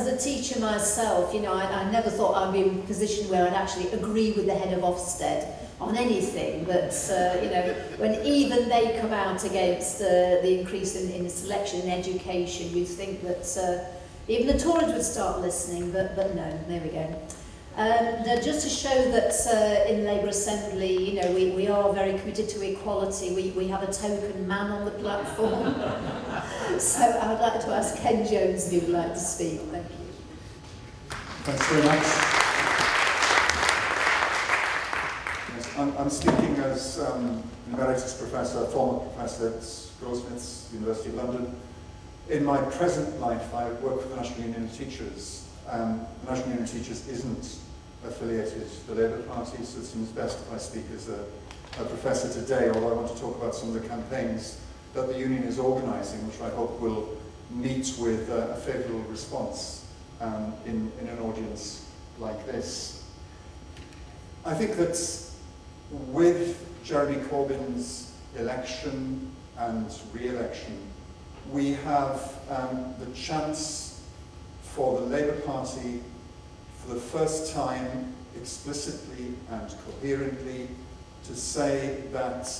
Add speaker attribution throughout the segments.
Speaker 1: as a teacher myself, you know, I never thought I'd be in a position where I'd actually agree with the head of Ofsted on anything, but you know, when even they come out against the increase in selection in education, you'd think that even the Tories would start listening, but no, there we go. Just to show that in Labour Assembly, you know, we are very committed to equality. We have a token man on the platform. So I would like to ask Ken Jones if he would like to speak. Thank you.
Speaker 2: Thanks very much. Yes, I'm speaking as Emeritus Professor, former Professor at Goldsmiths, University of London. In my present life, I work for the National Union of Teachers. The National Union of Teachers isn't affiliated to the Labour Party, so it seems best if I speak as a professor today, although I want to talk about some of the campaigns that the union is organising, which I hope will meet with a favourable response in an audience like this. I think that with Jeremy Corbyn's election and re-election, we have the chance for the Labour Party, for the first time, explicitly and coherently, to say that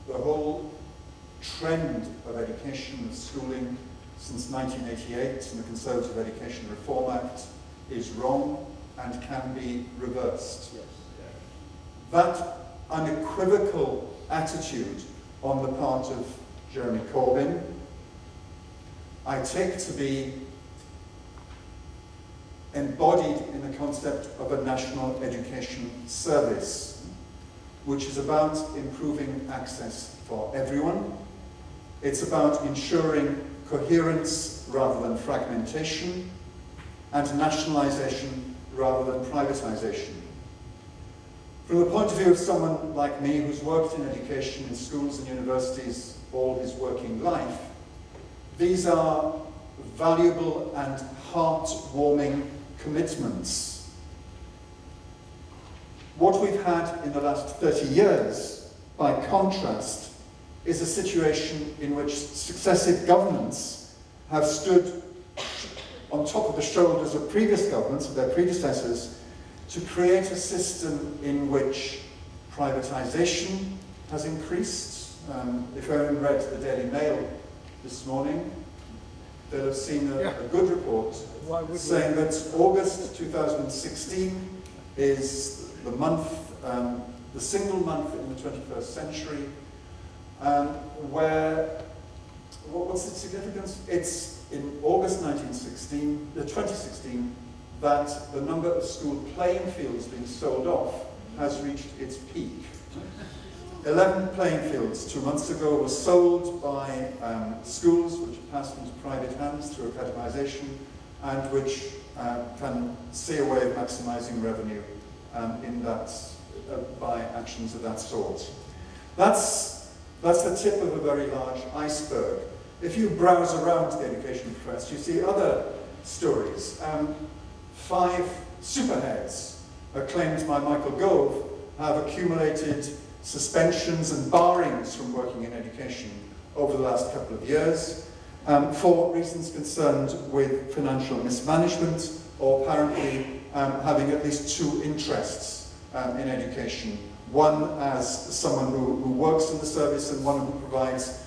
Speaker 2: the whole trend of education, of schooling, since 1988 and the Conservative Education Reform Act is wrong and can be reversed. Yes. That unequivocal attitude on the part of Jeremy Corbyn, I take to be embodied in the concept of a national education service, which is about improving access for everyone. It's about ensuring coherence rather than fragmentation, and nationalisation rather than privatisation. From the point of view of someone like me who's worked in education in schools and universities all his working life, these are valuable and heartwarming commitments. What we've had in the last 30 years, by contrast, is a situation in which successive governments have stood on top of the shoulders of previous governments, of their predecessors, to create a system in which privatisation has increased. If anyone read the Daily Mail this morning, they'll have seen a good report saying that August 2016 is the month, the single month in the 21st century where, what's its significance? It's in August 2016 that the number of school playing fields being sold off has reached its peak. 11 playing fields 2 months ago were sold by schools which passed into private hands through academisation and which can see a way of maximising revenue in that, by actions of that sort. That's the tip of a very large iceberg. If you browse around the education press, you see other stories. 5 superheads, acclaimed by Michael Gove, have accumulated suspensions and barrings from working in education over the last couple of years for reasons concerned with financial mismanagement or apparently having at least 2 interests in education. One as someone who works in the service and one who provides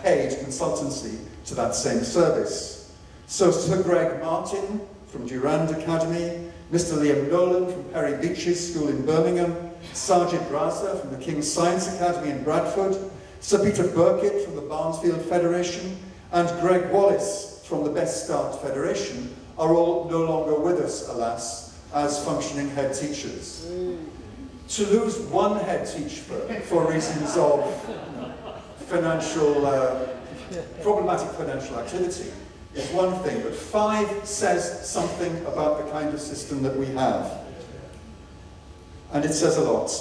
Speaker 2: paid consultancy to that same service. So Sir Greg Martin from Durand Academy, Mr. Liam Nolan from Perry Beaches School in Birmingham, Sajid Raza from the King's Science Academy in Bradford, Sir Peter Burkitt from the Barnesfield Federation, and Greg Wallace from the Best Start Federation are all no longer with us, alas, as functioning head teachers. To lose one head teacher for reasons of problematic financial activity is one thing, but 5 says something about the kind of system that we have. And it says a lot.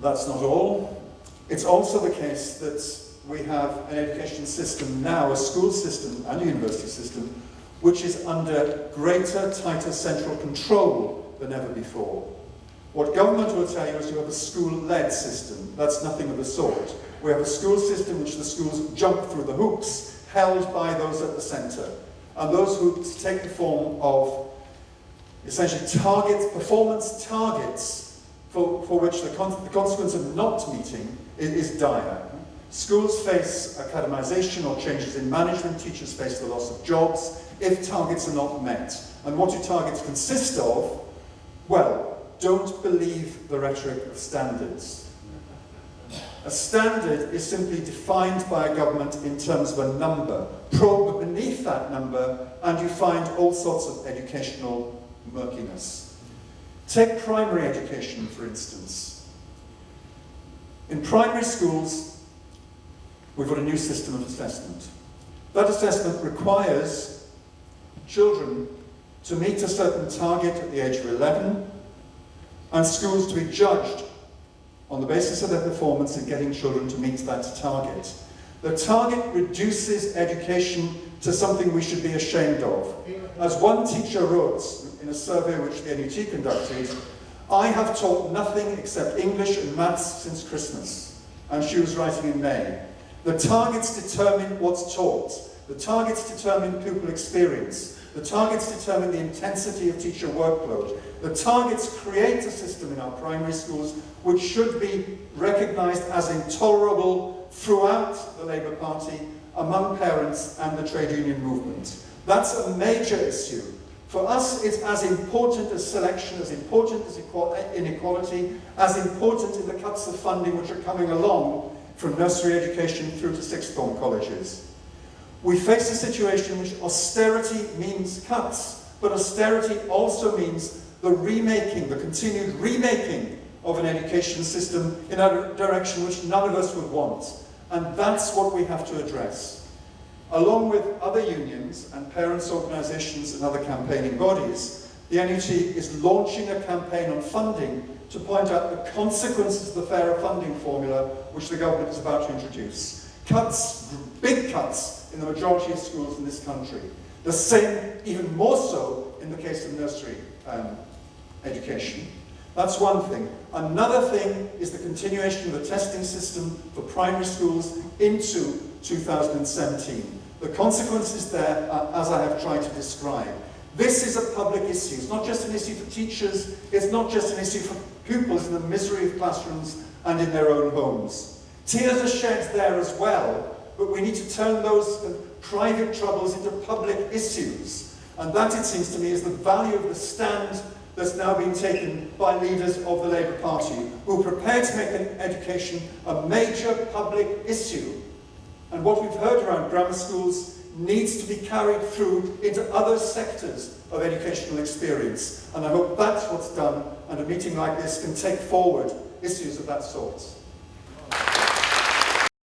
Speaker 2: That's not all. It's also the case that we have an education system now, a school system and a university system, which is under greater, tighter central control than ever before. What government will tell you is you have a school-led system. That's nothing of the sort. We have a school system in which the schools jump through the hoops, held by those at the centre. and those who take the form of essentially targets, performance targets, for which the consequence of not meeting is dire. Schools face academisation or changes in management, teachers face the loss of jobs if targets are not met. And what do targets consist of? Well, don't believe the rhetoric of standards. A standard is simply defined by a government in terms of a number. Probe beneath that number and you find all sorts of educational murkiness. Take primary education, for instance. In primary schools, we've got a new system of assessment. That assessment requires children to meet a certain target at the age of 11, and schools to be judged on the basis of their performance in getting children to meet that target. The target reduces education to something we should be ashamed of. As one teacher wrote in a survey which the NUT conducted, "I have taught nothing except English and maths since Christmas." And she was writing in May. The targets determine what's taught. The targets determine pupil experience. The targets determine the intensity of teacher workload. The targets create a system in our primary schools which should be recognised as intolerable throughout the Labour Party, among parents and the trade union movement. That's a major issue. For us, it's as important as selection, as important as inequality, as important in the cuts of funding which are coming along from nursery education through to sixth form colleges. We face a situation in which austerity means cuts, but austerity also means the remaking, the continued remaking of an education system in a direction which none of us would want. And that's what we have to address. Along with other unions and parents' organisations and other campaigning bodies, the NUT is launching a campaign on funding to point out the consequences of the fairer funding formula which the government is about to introduce. Cuts, big cuts, in the majority of schools in this country. The same, even more so, in the case of nursery education. That's one thing. Another thing is the continuation of the testing system for primary schools into 2017. The consequences there are, as I have tried to describe. This is a public issue. It's not just an issue for teachers, it's not just an issue for pupils in the misery of classrooms and in their own homes. Tears are shed there as well, but we need to turn those private troubles into public issues. And that, it seems to me, is the value of the stand that's now being taken by leaders of the Labour Party, who are prepared to make education a major public issue. And what we've heard around grammar schools needs to be carried through into other sectors of educational experience. And I hope that's what's done, and a meeting like this can take forward issues of that sort.